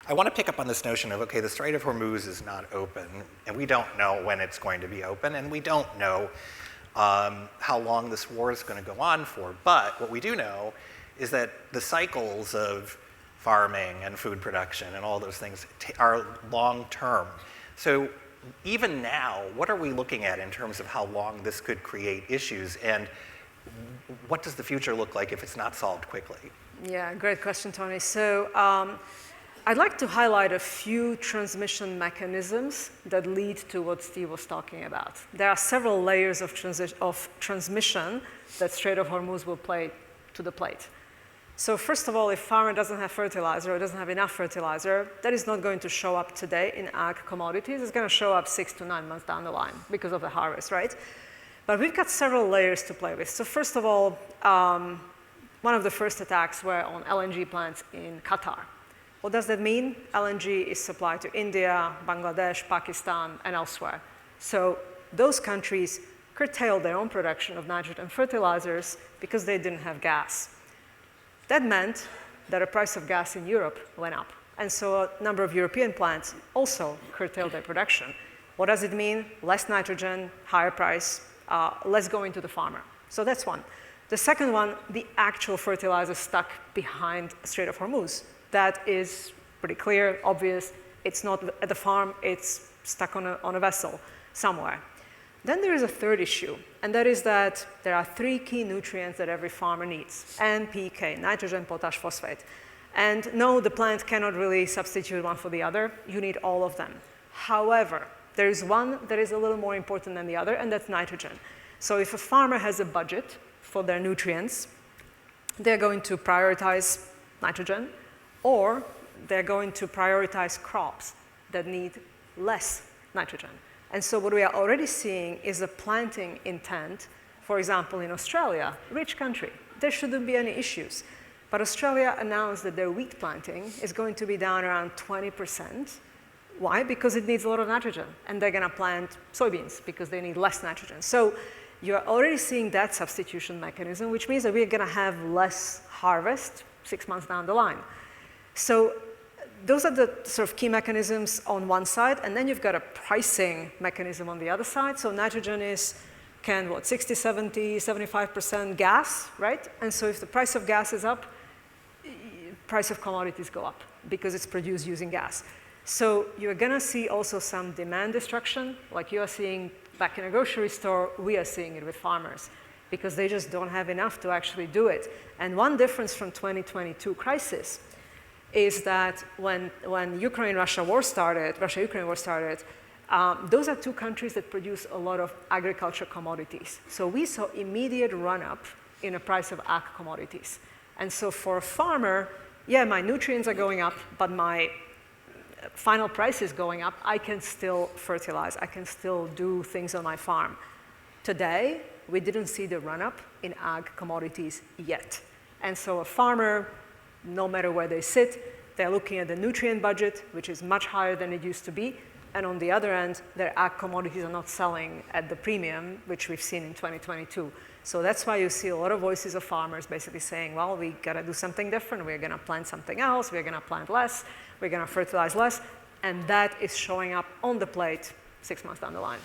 I want to pick up on this notion of, okay, the Strait of Hormuz is not open, and we don't know when it's going to be open, and we don't know how long this war is going to go on for. But what we do know is that the cycles of farming and food production and all those things are long-term. So even now, what are we looking at in terms of how long this could create issues, and what does the future look like if it's not solved quickly? Yeah, great question, Tony. So I'd like to highlight a few transmission mechanisms that lead to what Steve was talking about. There are several layers of transmission that Strait of Hormuz will play to the plate. So first of all, if farmer doesn't have fertilizer or doesn't have enough fertilizer, that is not going to show up today in ag commodities. It's going to show up 6 to 9 months down the line because of the harvest, right? But we've got several layers to play with. So first of all, one of the first attacks were on LNG plants in Qatar. What does that mean? LNG is supplied to India, Bangladesh, Pakistan, and elsewhere. So those countries curtailed their own production of nitrogen fertilizers because they didn't have gas. That meant that the price of gas in Europe went up. And so a number of European plants also curtailed their production. What does it mean? Less nitrogen, higher price, less going to the farmer. So that's one. The second one, the actual fertilizer stuck behind Strait of Hormuz. That is pretty clear, obvious. It's not at the farm, it's stuck on a vessel somewhere. Then there is a third issue, and that is that there are 3 key nutrients that every farmer needs: N, P, K, nitrogen, potash, phosphate. And no, the plant cannot really substitute one for the other. You need all of them. However, there is one that is a little more important than the other, and that's nitrogen. So if a farmer has a budget for their nutrients, they're going to prioritize nitrogen, or they're going to prioritize crops that need less nitrogen. And so what we are already seeing is a planting intent, for example, in Australia, rich country. There shouldn't be any issues. But Australia announced that their wheat planting is going to be down around 20%. Why? Because it needs a lot of nitrogen. And they're going to plant soybeans because they need less nitrogen. So you're already seeing that substitution mechanism, which means that we're going to have less harvest 6 months down the line. So those are the sort of key mechanisms on one side, and then you've got a pricing mechanism on the other side. So nitrogen is, 60, 70, 75% gas, right? And so if the price of gas is up, price of commodities go up because it's produced using gas. So you're gonna see also some demand destruction, like you are seeing back in a grocery store, we are seeing it with farmers, because they just don't have enough to actually do it. And one difference from 2022 crisis is that when Ukraine-Russia war started, Russia-Ukraine war started, those are 2 countries that produce a lot of agriculture commodities. So we saw immediate run-up in the price of ag commodities. And so for a farmer, yeah, my nutrients are going up, but my final price is going up. I can still fertilize. I can still do things on my farm. Today, we didn't see the run-up in ag commodities yet. And so a farmer, no matter where they sit, they're looking at the nutrient budget, which is much higher than it used to be. And on the other end, their ag commodities are not selling at the premium, which we've seen in 2022. So that's why you see a lot of voices of farmers basically saying, well, we gotta do something different. We're gonna plant something else. We're gonna plant less. We're gonna fertilize less. And that is showing up on the plate 6 months down the line.